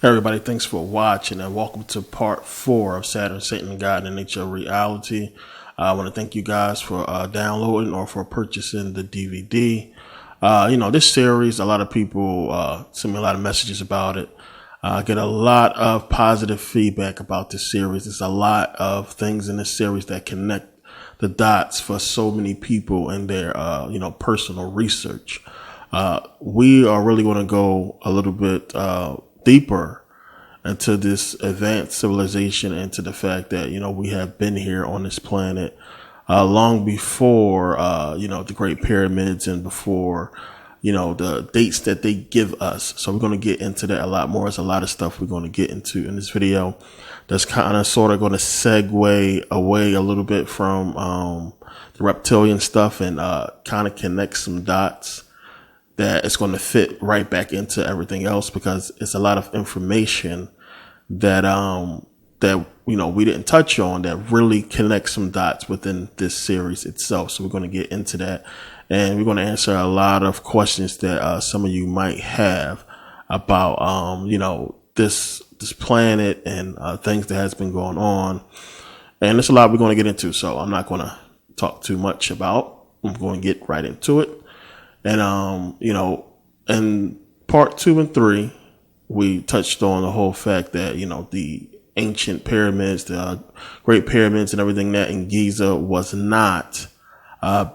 Hey everybody, thanks for watching and welcome to part 4 of Saturn, Satan, God, and Nature of Reality. I want to thank you guys for downloading or for purchasing the DVD. This series, a lot of people send me a lot of messages about it. I get a lot of positive feedback about this series. There's a lot of things in this series that connect the dots for so many people in their, personal research. We are really going to go a little bit deeper into this advanced civilization and to the fact that, we have been here on this planet long before, the Great Pyramids and before, the dates that they give us. So we're going to get into that a lot more. There's a lot of stuff we're going to get into in this video that's kind of sort of going to segue away a little bit from the reptilian stuff and kind of connect some dots that it's going to fit right back into everything else, because it's a lot of information that we didn't touch on that really connects some dots within this series itself. So we're going to get into that, and we're going to answer a lot of questions that some of you might have about this planet and things that has been going on. And there's a lot we're going to get into, so I'm not going to talk too much about. I'm going to get right into it. And, in part 2 and 3, we touched on the whole fact that, the ancient pyramids, the Great Pyramids and everything that in Giza was not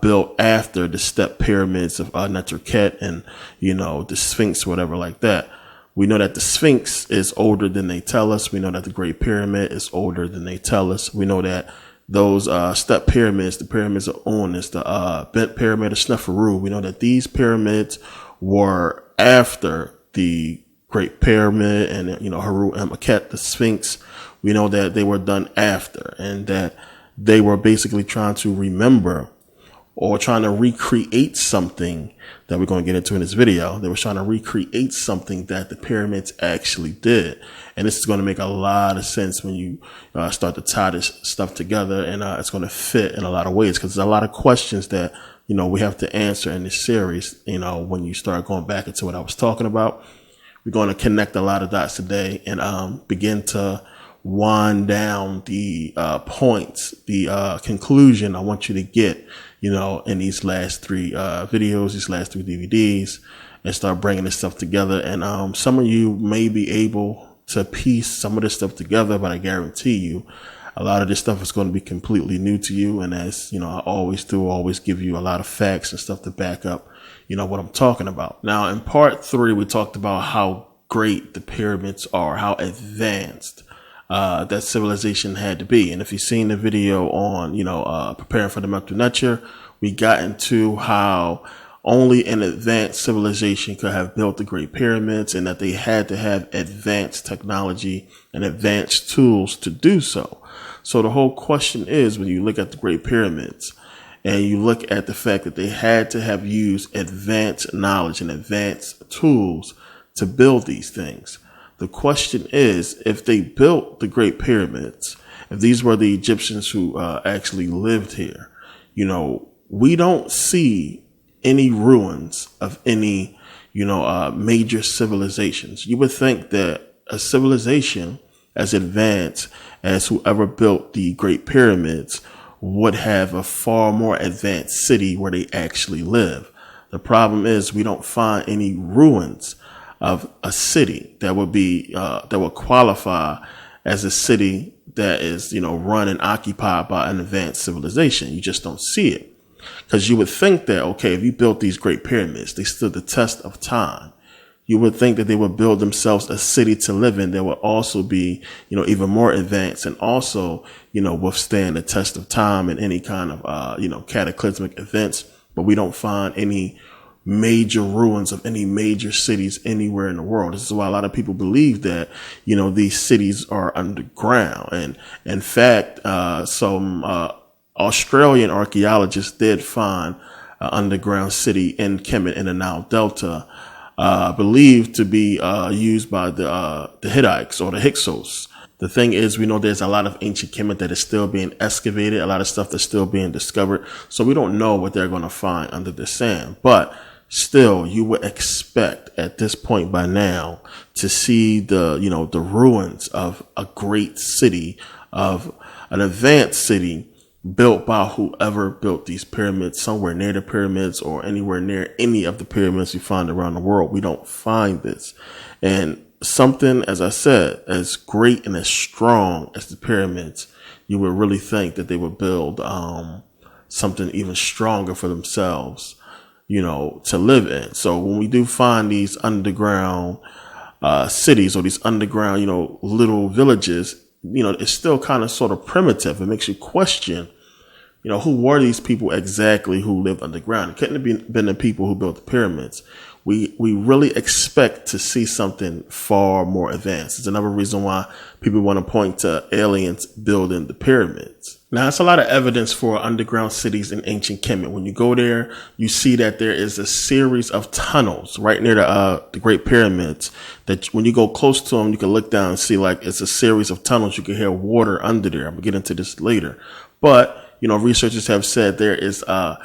built after the step pyramids of Neterket and, the Sphinx, whatever like that. We know that the Sphinx is older than they tell us. We know that the Great Pyramid is older than they tell us. We know that those step pyramids, the pyramids of Onyx, the bent pyramid of Sneferu, we know that these pyramids were after the Great Pyramid and, Haru and Maket, the Sphinx. We know that they were done after, and that they were basically trying to remember or trying to recreate something that we're going to get into in this video. They were trying to recreate something that the pyramids actually did. And this is going to make a lot of sense when you start to tie this stuff together, and it's going to fit in a lot of ways, because there's a lot of questions that, we have to answer in this series. When you start going back into what I was talking about, we're going to connect a lot of dots today and begin to wind down the points, the conclusion I want you to get, in these last 3 videos, these last 3 DVDs, and start bringing this stuff together. And some of you may be able to piece some of this stuff together, but I guarantee you a lot of this stuff is going to be completely new to you. And as I always give you a lot of facts and stuff to back up, what I'm talking about. Now, in part 3, we talked about how great the pyramids are, how advanced that civilization had to be. And if you've seen the video on, preparing for the Metu nature, we got into how only an advanced civilization could have built the Great Pyramids, and that they had to have advanced technology and advanced tools to do so. So the whole question is, when you look at the Great Pyramids and you look at the fact that they had to have used advanced knowledge and advanced tools to build these things, the question is, if they built the Great Pyramids, if these were the Egyptians who actually lived here, we don't see any ruins of any, major civilizations. You would think that a civilization as advanced as whoever built the Great Pyramids would have a far more advanced city where they actually live. The problem is we don't find any ruins of a city that would be that would qualify as a city that is run and occupied by an advanced civilization. You just don't see it, because you would think that, okay, if you built these Great Pyramids, they stood the test of time. You would think that they would build themselves a city to live in that would also be even more advanced, and also withstand the test of time and any kind of cataclysmic events. But we don't find any major ruins of any major cities anywhere in the world. This is why a lot of people believe that, these cities are underground. And in fact, some Australian archaeologists did find an underground city in Kemet in the Nile Delta, believed to be used by the Hittites or the Hyksos. The thing is, we know there's a lot of ancient Kemet that is still being excavated, a lot of stuff that's still being discovered. So we don't know what they're going to find under the sand. But still you would expect at this point by now to see the ruins of a great city, of an advanced city built by whoever built these pyramids, somewhere near the pyramids or anywhere near any of the pyramids you find around the world. We don't find this. And something, as I said, as great and as strong as the pyramids, you would really think that they would build something even stronger for themselves, to live in. So when we do find these underground cities or these underground, little villages, it's still kind of sort of primitive. It makes you question, who were these people exactly who lived underground? It couldn't have been the people who built the pyramids. We really expect to see something far more advanced. It's another reason why people want to point to aliens building the pyramids. Now, it's a lot of evidence for underground cities in ancient Kemet. When you go there, you see that there is a series of tunnels right near the Great Pyramids that when you go close to them, you can look down and see like it's a series of tunnels. You can hear water under there. I'm going to get into this later. But, researchers have said there is, a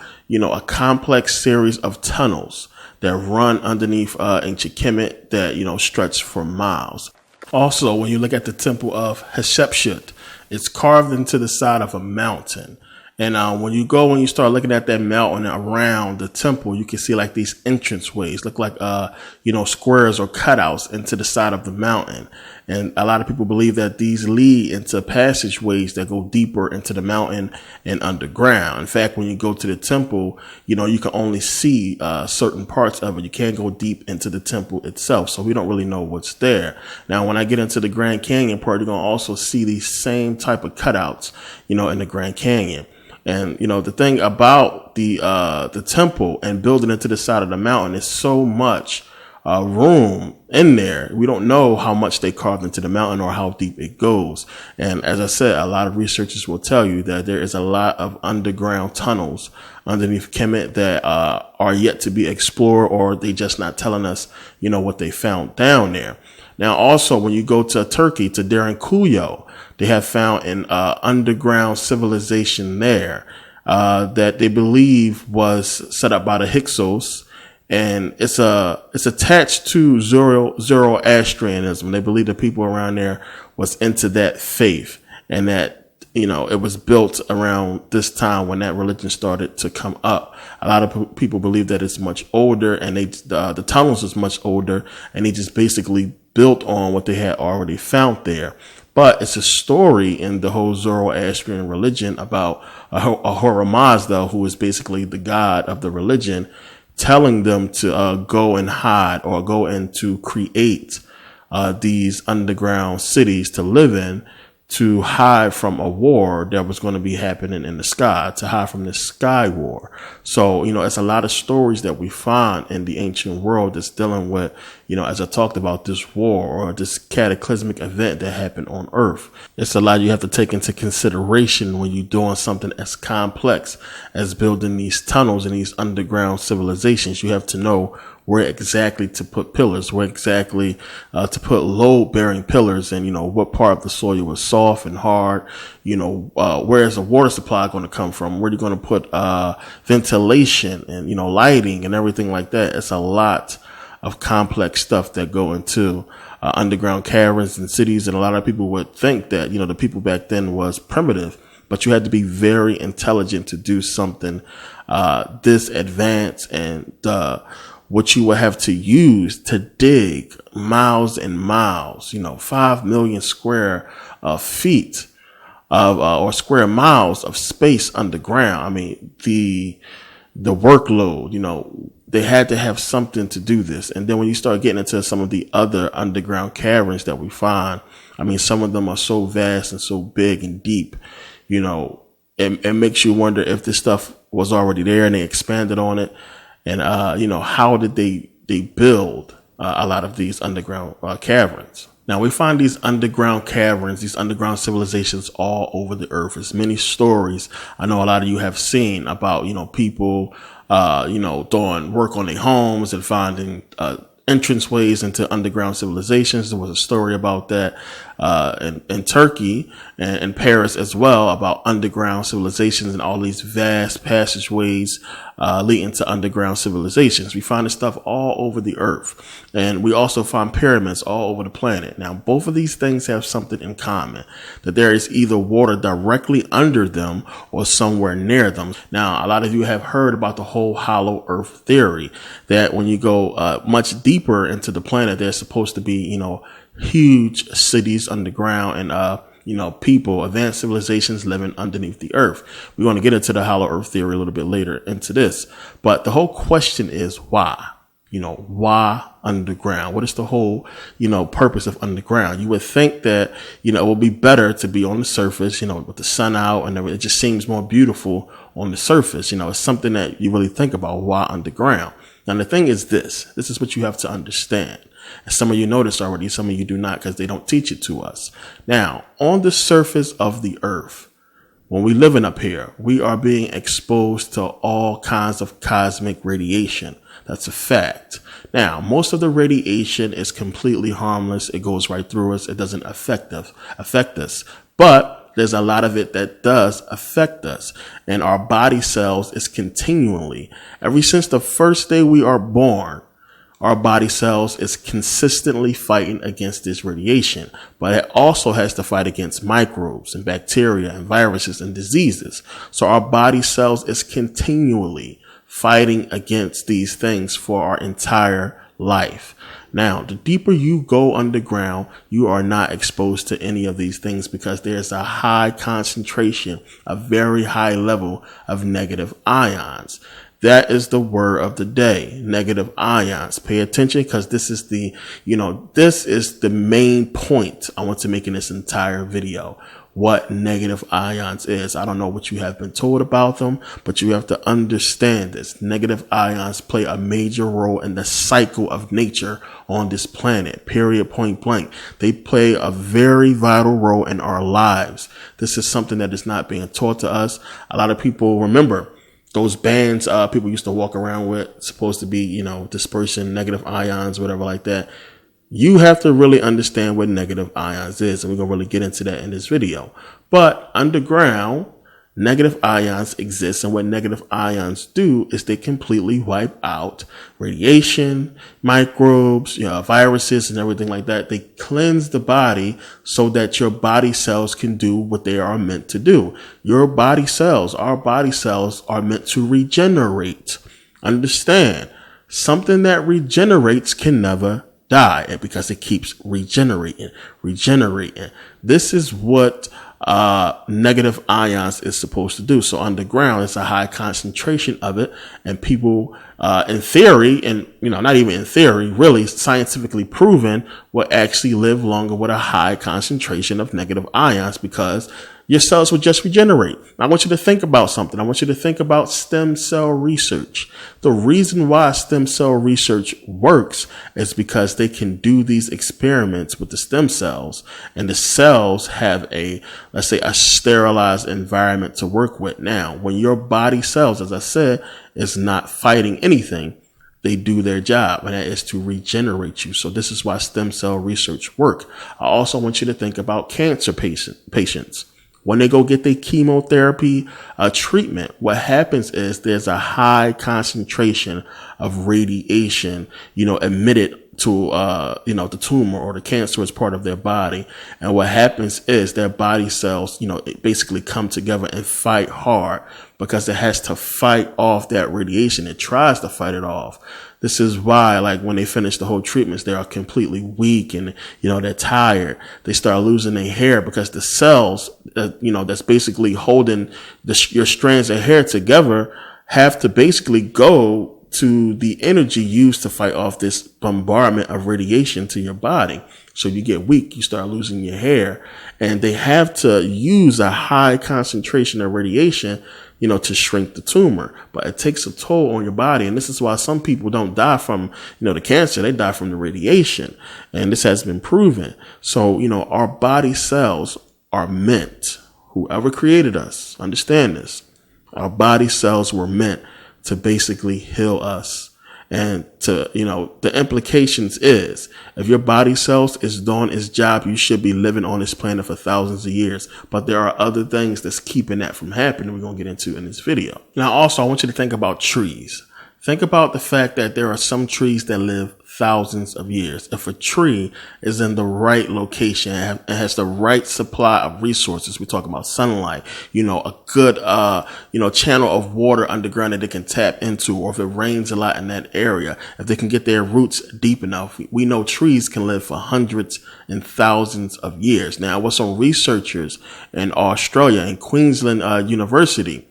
complex series of tunnels that run underneath ancient Kemet that, stretch for miles. Also, when you look at the temple of Hatshepsut, it's carved into the side of a mountain. And when you start looking at that mountain around the temple, you can see like these entranceways look like, squares or cutouts into the side of the mountain. And a lot of people believe that these lead into passageways that go deeper into the mountain and underground. In fact, when you go to the temple, you can only see certain parts of it. You can't go deep into the temple itself. So we don't really know what's there. Now, when I get into the Grand Canyon part, you're going to also see these same type of cutouts, in the Grand Canyon. And, the thing about the temple and building it to the side of the mountain is so much room in there. We don't know how much they carved into the mountain or how deep it goes. And as I said, a lot of researchers will tell you that there is a lot of underground tunnels underneath Kemet that are yet to be explored, or they just not telling us, what they found down there. Now, also, when you go to Turkey, to Derinkuyu, they have found an underground civilization there that they believe was set up by the Hyksos, and it's attached to Zoroastrianism. They believe the people around there was into that faith, and that it was built around this time when that religion started to come up. A lot of people believe that it's much older, and the tunnels is much older, and they just basically built on what they had already found there. But it's a story in the whole Zoroastrian religion about Ahura Mazda, who is basically the god of the religion, telling them to go and hide or go and to create these underground cities to live in, to hide from a war that was going to be happening in the sky, to hide from the sky war. So, it's a lot of stories that we find in the ancient world that's dealing with, as I talked about, this war or this cataclysmic event that happened on Earth. It's a lot you have to take into consideration when you're doing something as complex as building these tunnels and these underground civilizations. You have to know where exactly to put pillars, where exactly to put load-bearing pillars, and what part of the soil was soft and hard. Where is the water supply going to come from? Where are you going to put ventilation and lighting and everything like that? It's a lot of complex stuff that go into underground caverns and cities, and a lot of people would think that the people back then was primitive, but you had to be very intelligent to do something this advanced, and what you would have to use to dig miles and miles, 5 million square feet of or square miles of space underground. I mean, the workload, they had to have something to do this. And then when you start getting into some of the other underground caverns that we find, I mean, some of them are so vast and so big and deep, it makes you wonder if this stuff was already there and they expanded on it. And, how did they build a lot of these underground caverns? Now, we find these underground caverns, these underground civilizations all over the earth. There's many stories I know a lot of you have seen about, people, doing work on their homes and finding entranceways into underground civilizations. There was a story about that in Turkey and Paris as well, about underground civilizations and all these vast passageways leading to underground civilizations. We find this stuff all over the earth, and we also find pyramids all over the planet. Now, both of these things have something in common, that there is either water directly under them or somewhere near them. Now, a lot of you have heard about the whole hollow earth theory, that when you go much deeper into the planet, there's supposed to be, huge cities underground and, people, advanced civilizations living underneath the earth. We want to get into the hollow earth theory a little bit later into this. But the whole question is why? Why underground? What is the whole, purpose of underground? You would think that, it would be better to be on the surface, with the sun out and everything. It just seems more beautiful on the surface. It's something that you really think about. Why underground? Now, the thing is this is what you have to understand. And some of you know this already, some of you do not, because they don't teach it to us. Now, on the surface of the earth, when we living up here, we are being exposed to all kinds of cosmic radiation. That's a fact. Now, most of the radiation is completely harmless. It goes right through us. It doesn't affect us. But there's a lot of it that does affect us. And our body cells is continually, ever since the first day we are born, our body cells is consistently fighting against this radiation, but it also has to fight against microbes and bacteria and viruses and diseases. So our body cells is continually fighting against these things for our entire life. Now, the deeper you go underground, you are not exposed to any of these things because there's a high concentration, a very high level of negative ions. That is the word of the day, negative ions. Pay attention, because this is the main point I want to make in this entire video. What negative ions is. I don't know what you have been told about them, but you have to understand this. Negative ions play a major role in the cycle of nature on this planet, period, point blank. They play a very vital role in our lives. This is something that is not being taught to us. A lot of people remember those bands people used to walk around with, supposed to be, dispersing negative ions, whatever like that. You have to really understand what negative ions is, and we're going to really get into that in this video. But underground, negative ions exist, and what negative ions do is they completely wipe out radiation, microbes, viruses and everything like that. They cleanse the body so that your body cells can do what they are meant to do. Your body cells, our body cells, are meant to regenerate. Understand, something that regenerates can never die, because it keeps regenerating. This is what negative ions is supposed to do. So underground, it's a high concentration of it, and people in theory, and not even in theory, really scientifically proven, will actually live longer with a high concentration of negative ions, because your cells will just regenerate. I want you to think about something. I want you to think about stem cell research. The reason why stem cell research works is because they can do these experiments with the stem cells, and the cells have let's say a sterilized environment to work with. Now, when your body cells, as I said, is not fighting anything, they do their job, and that is to regenerate you. So this is why stem cell research work. I also want you to think about cancer patients. When they go get their chemotherapy treatment, what happens is there's a high concentration of radiation, emitted to, the tumor or the cancerous part of their body. And what happens is their body cells, basically come together and fight hard, because it has to fight off that radiation. It tries to fight it off. This is why, when they finish the whole treatments, they are completely weak and, they're tired. They start losing their hair, because the cells, that's basically holding your strands of hair together, have to basically go to the energy used to fight off this bombardment of radiation to your body. So you get weak, you start losing your hair, and they have to use a high concentration of radiation, to shrink the tumor. But it takes a toll on your body. And this is why some people don't die from, the cancer. They die from the radiation. And this has been proven. So, our body cells are meant, whoever created us, understand this, our body cells were meant to basically heal us And the implications is if your body cells is doing its job, you should be living on this planet for thousands of years. But there are other things that's keeping that from happening. We're going to get into in this video. Now, also, I want you to think about trees. Think about the fact that there are some trees that live thousands of years. If a tree is in the right location and has the right supply of resources, we talk about sunlight, a good, channel of water underground that they can tap into, or if it rains a lot in that area, if they can get their roots deep enough, we know trees can live for hundreds and thousands of years. Now, with some researchers in Australia, in Queensland University,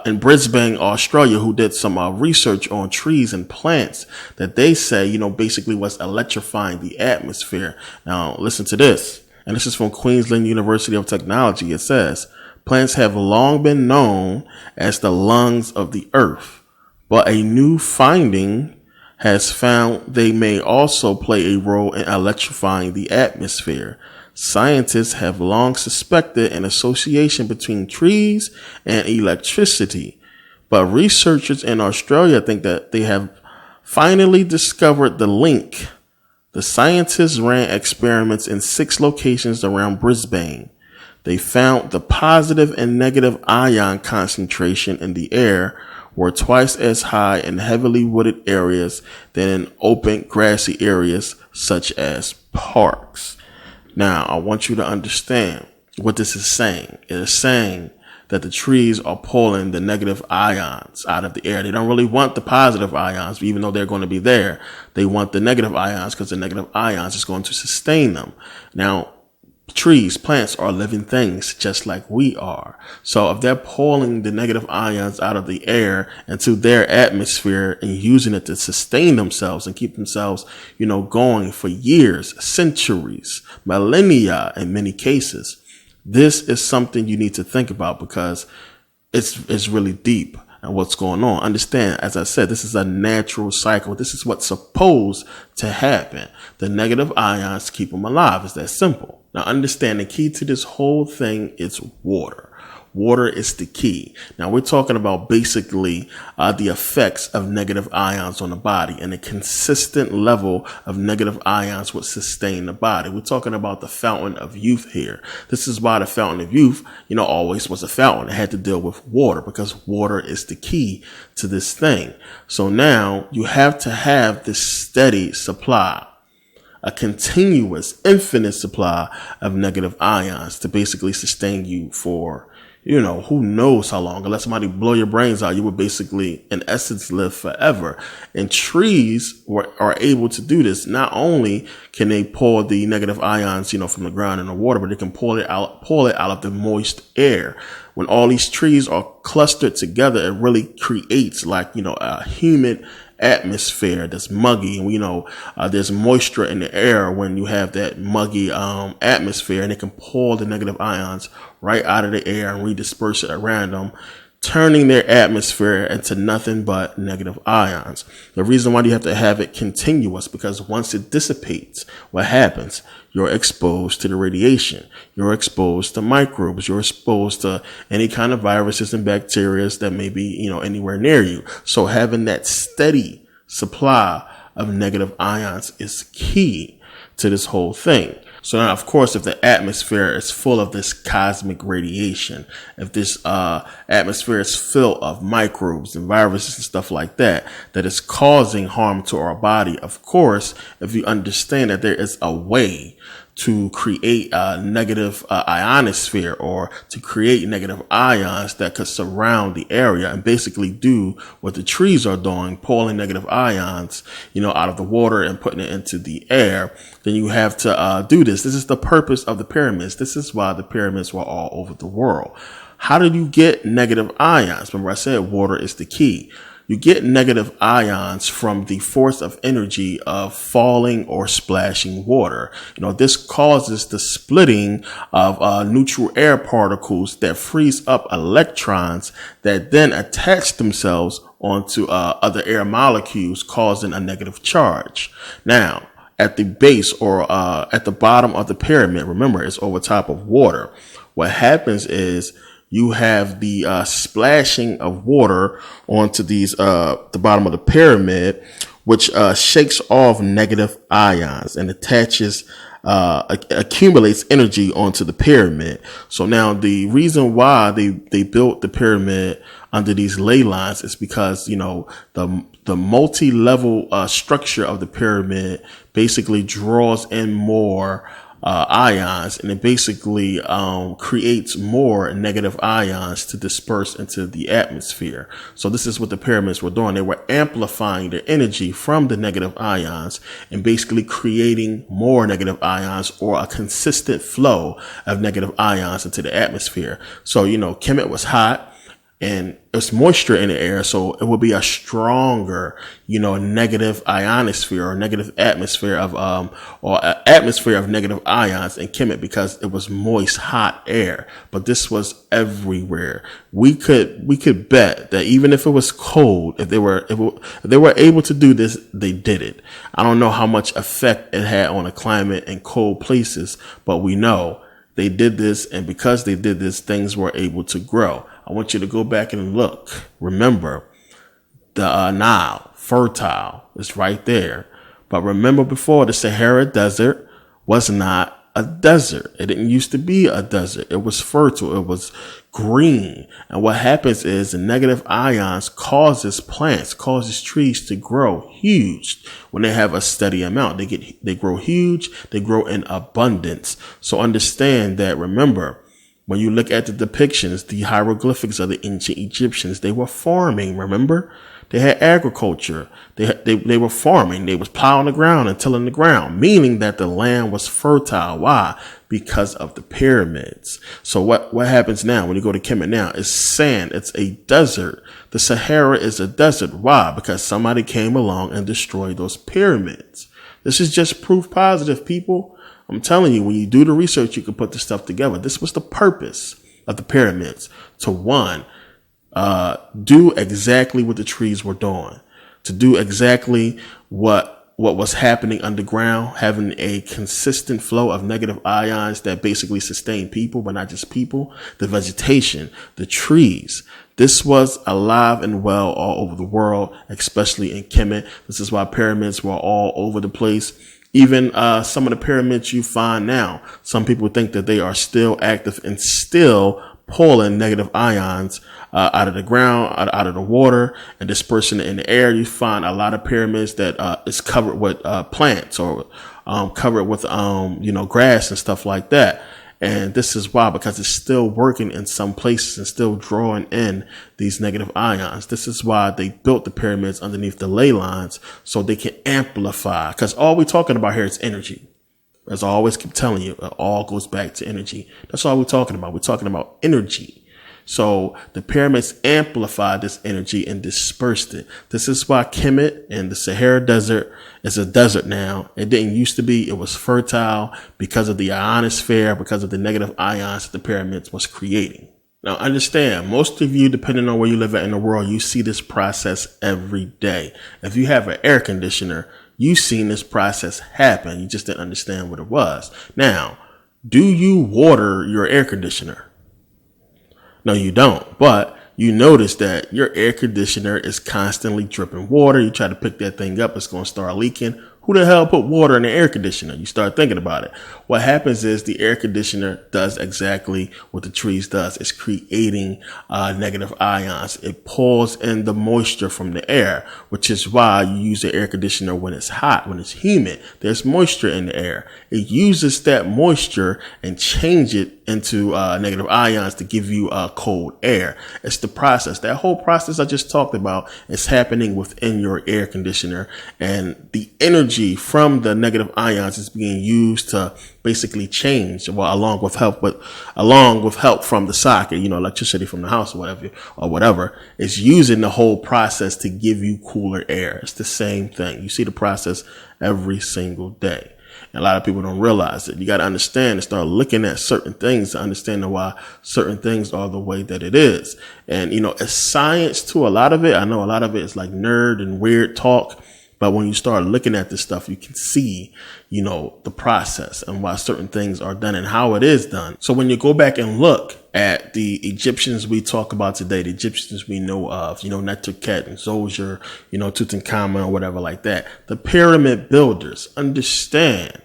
in Brisbane, Australia, who did some research on trees and plants that they say, basically was electrifying the atmosphere. Now, listen to this. And this is from Queensland University of Technology. It says, plants have long been known as the lungs of the earth, but a new finding has found they may also play a role in electrifying the atmosphere. Scientists have long suspected an association between trees and electricity, but researchers in Australia think that they have finally discovered the link. The scientists ran experiments in 6 locations around Brisbane. They found the positive and negative ion concentration in the air were twice as high in heavily wooded areas than in open grassy areas such as parks. Now, I want you to understand what this is saying. It is saying that the trees are pulling the negative ions out of the air. They don't really want the positive ions, even though they're going to be there. They want the negative ions because the negative ions is going to sustain them. Now, trees, plants are living things just like we are. So if they're pulling the negative ions out of the air into their atmosphere and using it to sustain themselves and keep themselves, going for years, centuries, millennia in many cases, this is something you need to think about because it's really deep. And what's going on. Understand, as I said, this is a natural cycle. This is what's supposed to happen. The negative ions keep them alive. It's that simple. Now, understand the key to this whole thing is water. Water is the key. Now, we're talking about basically the effects of negative ions on the body, and a consistent level of negative ions would sustain the body. We're talking about the fountain of youth here. This is why the fountain of youth, always was a fountain. It had to deal with water because water is the key to this thing. So now you have to have this steady supply, a continuous, infinite supply of negative ions to basically sustain you for who knows how long. Unless somebody blow your brains out, you would basically, in essence, live forever. And trees are able to do this. Not only can they pull the negative ions, from the ground and the water, but they can pull it out of the moist air. When all these trees are clustered together, it really creates a humid atmosphere that's muggy, and there's moisture in the air when you have that muggy atmosphere, and it can pull the negative ions right out of the air and redisperse it around them, turning their atmosphere into nothing but negative ions. The reason why you have to have it continuous, because once it dissipates, what happens? You're exposed to the radiation. You're exposed to microbes. You're exposed to any kind of viruses and bacteria that may be, anywhere near you. So having that steady supply of negative ions is key to this whole thing. So now, of course, if the atmosphere is full of this cosmic radiation, if this atmosphere is full of microbes and viruses and stuff like that, that is causing harm to our body, of course, if you understand that there is a way to create a negative ionosphere, or to create negative ions that could surround the area and basically do what the trees are doing, pulling negative ions, out of the water and putting it into the air, then you have to do this. This is the purpose of the pyramids. This is why the pyramids were all over the world. How did you get negative ions? Remember I said water is the key. You get negative ions from the force of energy of falling or splashing water. This causes the splitting of neutral air particles that frees up electrons that then attach themselves onto other air molecules, causing a negative charge. Now, at the base or at the bottom of the pyramid, remember, it's over top of water. What happens is you have the splashing of water onto these the bottom of the pyramid, which shakes off negative ions and attaches accumulates energy onto the pyramid. So now the reason why they built the pyramid under these ley lines is because, you know, the multi-level structure of the pyramid basically draws in more ions, and it basically creates more negative ions to disperse into the atmosphere. So this is what the pyramids were doing. They were amplifying their energy from the negative ions and basically creating more negative ions, or a consistent flow of negative ions into the atmosphere. So, you know, Kemet was hot and there's moisture in the air, so it will be a stronger, you know, negative ionosphere or negative atmosphere of or an atmosphere of negative ions in Kemet, because it was moist, hot air. But this was everywhere. We could bet that even if it was cold, if they were able to do this, they did it. I don't know how much effect it had on the climate in cold places, but we know they did this, and because they did this, things were able to grow. I want you to go back and look. Remember, the Nile, fertile, is right there. But remember, before, the Sahara Desert was not a desert. It didn't used to be a desert. It was fertile. It was green. And what happens is the negative ions causes plants, causes trees to grow huge when they have a steady amount. They grow huge. They grow in abundance. So understand that, remember, when you look at the depictions, the hieroglyphics of the ancient Egyptians, they were farming, remember? They had agriculture. They were farming. They was plowing the ground and tilling the ground, meaning that the land was fertile. Why? Because of the pyramids. So what happens now when you go to Kemet now is sand. It's a desert. The Sahara is a desert. Why? Because somebody came along and destroyed those pyramids. This is just proof positive, people. I'm telling you, when you do the research, you can put this stuff together. This was the purpose of the pyramids, to one, do exactly what the trees were doing, to do exactly what was happening underground, having a consistent flow of negative ions that basically sustain people, but not just people, the vegetation, the trees. This was alive and well all over the world, especially in Kemet. This is why pyramids were all over the place. Even some of the pyramids you find now, some people think that they are still active and still pulling negative ions out of the ground, out of the water, and dispersing it in the air. You find a lot of pyramids that is covered with plants, or covered with grass and stuff like that. And this is why, because it's still working in some places and still drawing in these negative ions. This is why they built the pyramids underneath the ley lines, so they can amplify. Because all we're talking about here is energy. As I always keep telling you, it all goes back to energy. That's all we're talking about. We're talking about energy. So the pyramids amplified this energy and dispersed it. This is why Kemet and the Sahara Desert is a desert now. It didn't used to be. It was fertile because of the ionosphere, because of the negative ions that the pyramids was creating. Now, understand, most of you, depending on where you live at in the world, you see this process every day. If you have an air conditioner, you've seen this process happen. You just didn't understand what it was. Now, do you water your air conditioner? No, you don't. But you notice that your air conditioner is constantly dripping water. You try to pick that thing up, it's going to start leaking. Who the hell put water in the air conditioner? You start thinking about it. What happens is the air conditioner does exactly what the trees does. It's creating negative ions. It pulls in the moisture from the air, which is why you use the air conditioner when it's hot, when it's humid. There's moisture in the air. It uses that moisture and change it into negative ions to give you cold air. It's the process. That whole process I just talked about is happening within your air conditioner, and the energy from the negative ions is being used to basically change, well, along with help from the socket, electricity from the house or whatever, is using the whole process to give you cooler air. It's the same thing. You see the process every single day. And a lot of people don't realize it. You got to understand and start looking at certain things to understand why certain things are the way that it is. And, it's science to a lot of it. I know a lot of it is like nerd and weird talk, But when you start looking at this stuff, you can see, the process and why certain things are done and how it is done. So when you go back and look at the Egyptians we talk about today, the Egyptians we know of, Neterket and Zoser, Tutankhamun or whatever like that, the pyramid builders, understand,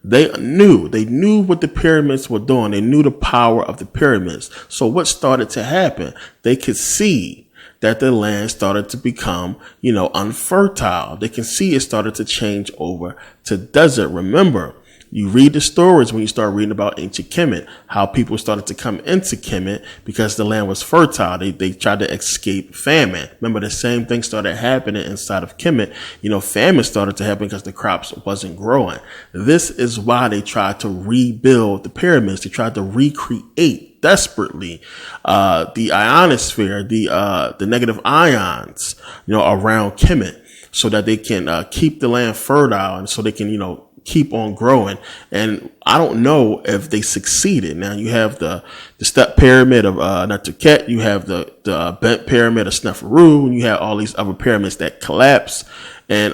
they knew what the pyramids were doing. They knew the power of the pyramids. So what started to happen? They could see that the land started to become, unfertile. They can see it started to change over to desert. Remember, you read the stories when you start reading about ancient Kemet, how people started to come into Kemet because the land was fertile. They tried to escape famine. Remember, the same thing started happening inside of Kemet. Famine started to happen because the crops wasn't growing. This is why they tried to rebuild the pyramids. They tried to recreate desperately the ionosphere, the negative ions, around Kemet, so that they can keep the land fertile and so they can, keep on growing. And I don't know if they succeeded. Now you have the step pyramid of Neterket, you have the bent pyramid of Sneferu, and you have all these other pyramids that collapse and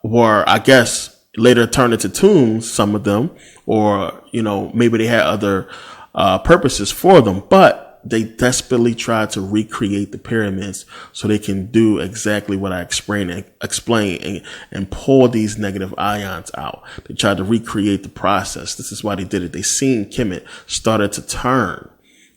were, I guess, later turned into tombs, some of them, or maybe they had other purposes for them, but they desperately tried to recreate the pyramids so they can do exactly what I explain and pull these negative ions out. They tried to recreate the process. This is why they did it. They seen Kemet started to turn.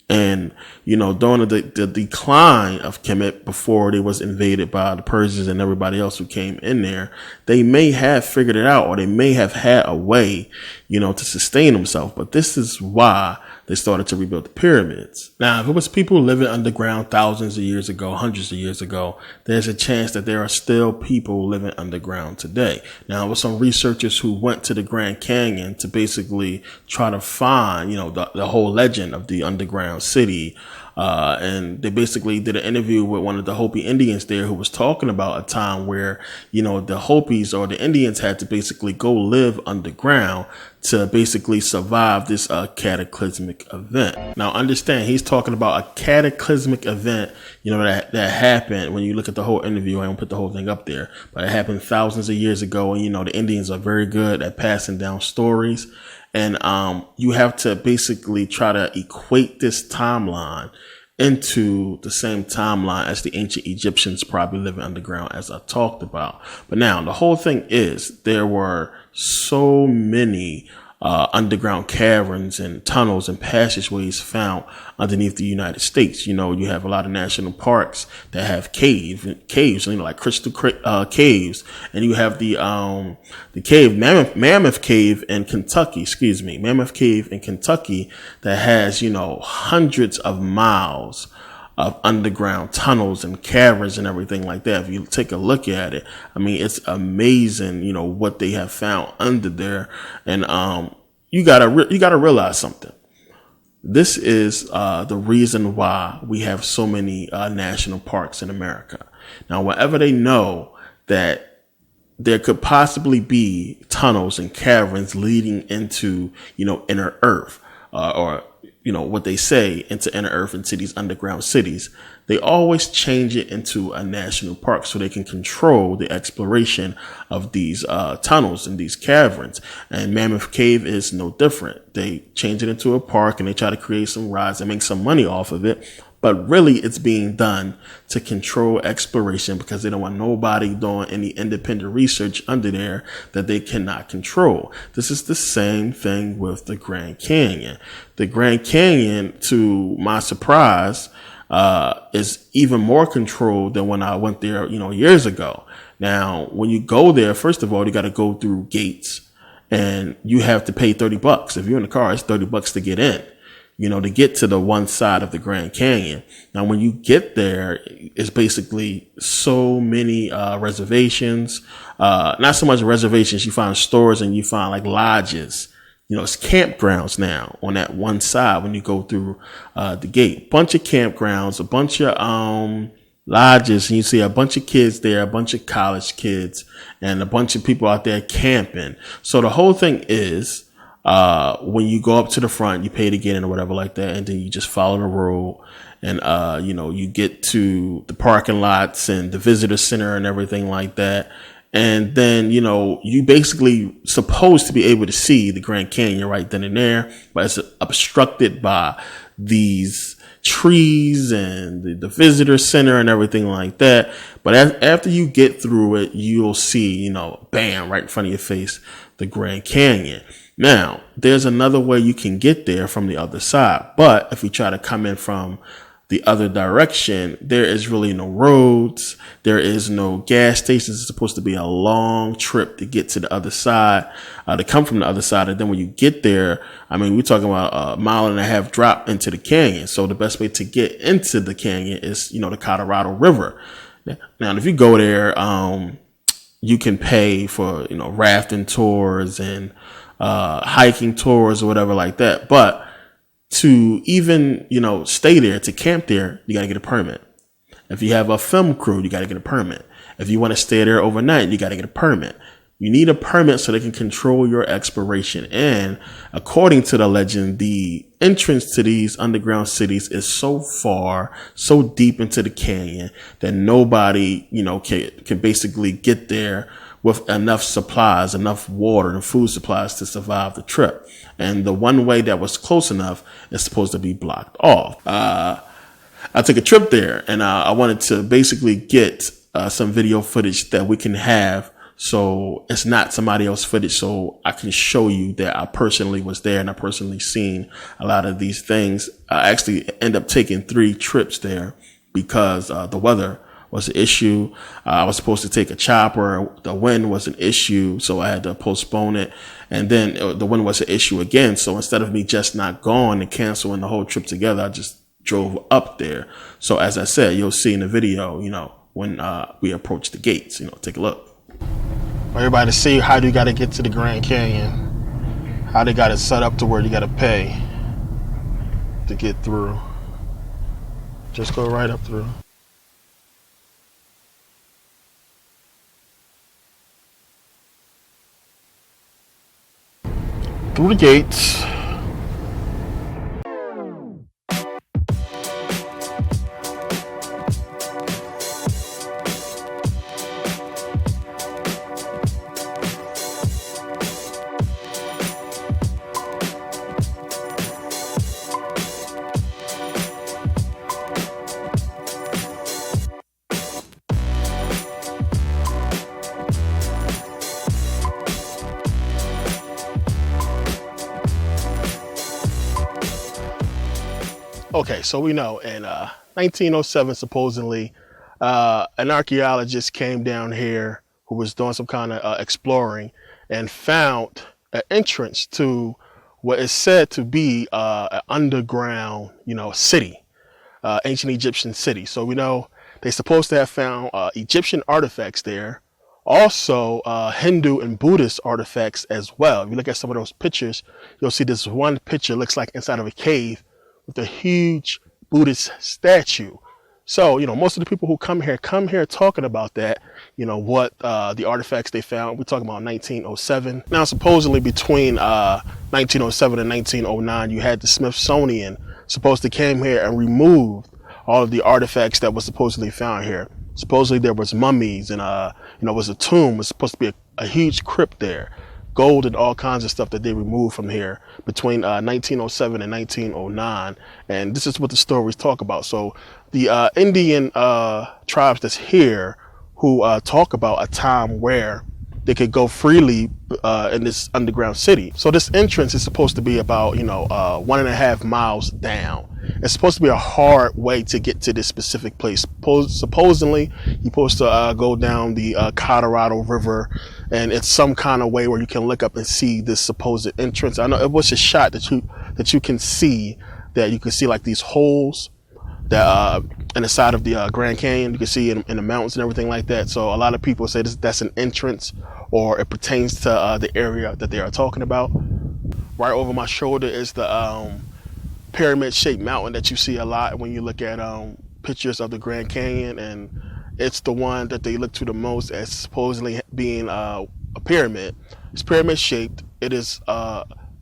And, during the decline of Kemet, before they was invaded by the Persians and everybody else who came in there, they may have figured it out, or they may have had a way, to sustain themselves. But this is why they started to rebuild the pyramids. Now, if it was people living underground thousands of years ago, hundreds of years ago, there's a chance that there are still people living underground today. Now, with some researchers who went to the Grand Canyon to basically try to find, the whole legend of the underground city. And they basically did an interview with one of the Hopi Indians there who was talking about a time where, the Hopis or the Indians had to basically go live underground to basically survive this cataclysmic event. Now, understand, he's talking about a cataclysmic event, that happened. When you look at the whole interview, I won't put the whole thing up there, but it happened thousands of years ago. And, the Indians are very good at passing down stories. And you have to basically try to equate this timeline into the same timeline as the ancient Egyptians probably living underground, as I talked about. But now the whole thing is there were so many underground caverns and tunnels and passageways found underneath the United States. You have a lot of national parks that have caves, like crystal caves, and you have the cave, Mammoth Cave in Kentucky, Mammoth Cave in Kentucky that has, hundreds of miles of underground tunnels and caverns and everything like that. If you take a look at it, it's amazing, what they have found under there. And you gotta realize something. This is the reason why we have so many national parks in America. Now, whenever they know that there could possibly be tunnels and caverns leading into, inner Earth, or what they say, into inner Earth, into these underground cities, they always change it into a national park so they can control the exploration of these tunnels and these caverns. And Mammoth Cave is no different. They change it into a park and they try to create some rides and make some money off of it. But really, it's being done to control exploration because they don't want nobody doing any independent research under there that they cannot control. This is the same thing with the Grand Canyon. The Grand Canyon, to my surprise, is even more controlled than when I went there, years ago. Now, when you go there, first of all, you got to go through gates and you have to pay $30. If you're in the car, it's $30 to get in. To get to the one side of the Grand Canyon. Now, when you get there, it's basically so many reservations. Not so much reservations. You find stores and you find like lodges. It's campgrounds now on that one side when you go through the gate. Bunch of campgrounds, a bunch of lodges, and you see a bunch of kids there, a bunch of college kids, and a bunch of people out there camping. So the whole thing is, when you go up to the front, you pay to get in or whatever like that, and then you just follow the road and, you get to the parking lots and the visitor center and everything like that. And then, you basically supposed to be able to see the Grand Canyon right then and there, but it's obstructed by these trees and the visitor center and everything like that. But after you get through it, you'll see, bam, right in front of your face, the Grand Canyon. Now, there's another way you can get there from the other side. But if you try to come in from the other direction, there is really no roads. There is no gas stations. It's supposed to be a long trip to get to the other side, to come from the other side. And then when you get there, we're talking about a 1.5 mile drop into the canyon. So the best way to get into the canyon is, the Colorado River. Now, if you go there, you can pay for, rafting tours and hiking tours or whatever like that. But to even, stay there, to camp there, you got to get a permit. If you have a film crew, you got to get a permit. If you want to stay there overnight, you got to get a permit. You need a permit so they can control your exploration. And according to the legend, the entrance to these underground cities is so far, so deep into the canyon that nobody, can basically get there with enough supplies, enough water and food supplies to survive the trip. And the one way that was close enough is supposed to be blocked off. I took a trip there, and I wanted to basically get some video footage that we can have, so it's not somebody else's footage, so I can show you that I personally was there and I personally seen a lot of these things. I actually ended up taking 3 trips there because the weather was an issue. I was supposed to take a chopper. The wind was an issue, so I had to postpone it. And then the wind was an issue again. So instead of me just not going and canceling the whole trip together, I just drove up there. So as I said, you'll see in the video, when we approach the gates, take a look. Everybody see how you got to get to the Grand Canyon, how they got it set up to where you got to pay to get through. Just go right up through. Through the gates. Okay, so we know in 1907, supposedly, an archaeologist came down here who was doing some kind of exploring and found an entrance to what is said to be an underground, city, ancient Egyptian city. So we know they're supposed to have found Egyptian artifacts there, also Hindu and Buddhist artifacts as well. If you look at some of those pictures, you'll see this one picture looks like inside of a cave with a huge Buddhist statue. So, most of the people who come here talking about that, what the artifacts they found. We're talking about 1907. Now, supposedly between 1907 and 1909, you had the Smithsonian supposed to came here and removed all of the artifacts that was supposedly found here. Supposedly there was mummies and, was a tomb. It was supposed to be a huge crypt there. Gold and all kinds of stuff that they removed from here between 1907 and 1909. And this is what the stories talk about. So the Indian tribes that's here who talk about a time where they could go freely in this underground city. So this entrance is supposed to be about, 1.5 miles down. It's supposed to be a hard way to get to this specific place. Supposedly, you're supposed to go down the Colorado River, and it's some kind of way where you can look up and see this supposed entrance. I know it was a shot that you can see like these holes that in the side of the Grand Canyon. You can see in the mountains and everything like that. So a lot of people say that's an entrance, or it pertains to the area that they are talking about. Right over my shoulder is the pyramid-shaped mountain that you see a lot when you look at pictures of the Grand Canyon, and it's the one that they look to the most as supposedly being a pyramid. It's pyramid-shaped. It is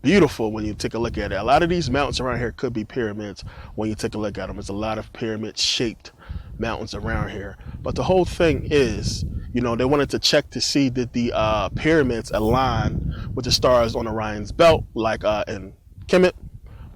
beautiful when you take a look at it. A lot of these mountains around here could be pyramids when you take a look at them. There's a lot of pyramid-shaped mountains around here. But the whole thing is You know, they wanted to check to see did the pyramids align with the stars on Orion's belt, like in Kemet,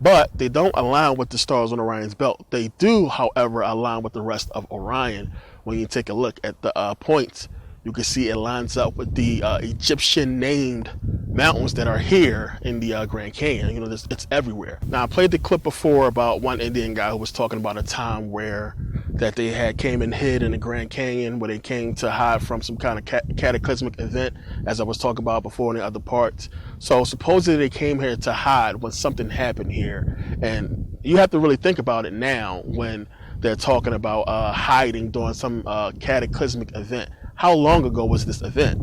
but they don't align with the stars on Orion's belt. They do, however, align with the rest of Orion. When you take a look at the points, you can see it lines up with the Egyptian named mountains that are here in the Grand Canyon. You know, it's everywhere. Now, I played the clip before about one Indian guy who was talking about a time where that they had came and hid in the Grand Canyon, where they came to hide from some kind of cataclysmic event, as I was talking about before in the other parts. So supposedly they came here to hide when something happened here. And you have to really think about it now when they're talking about hiding during some cataclysmic event. How long ago was this event?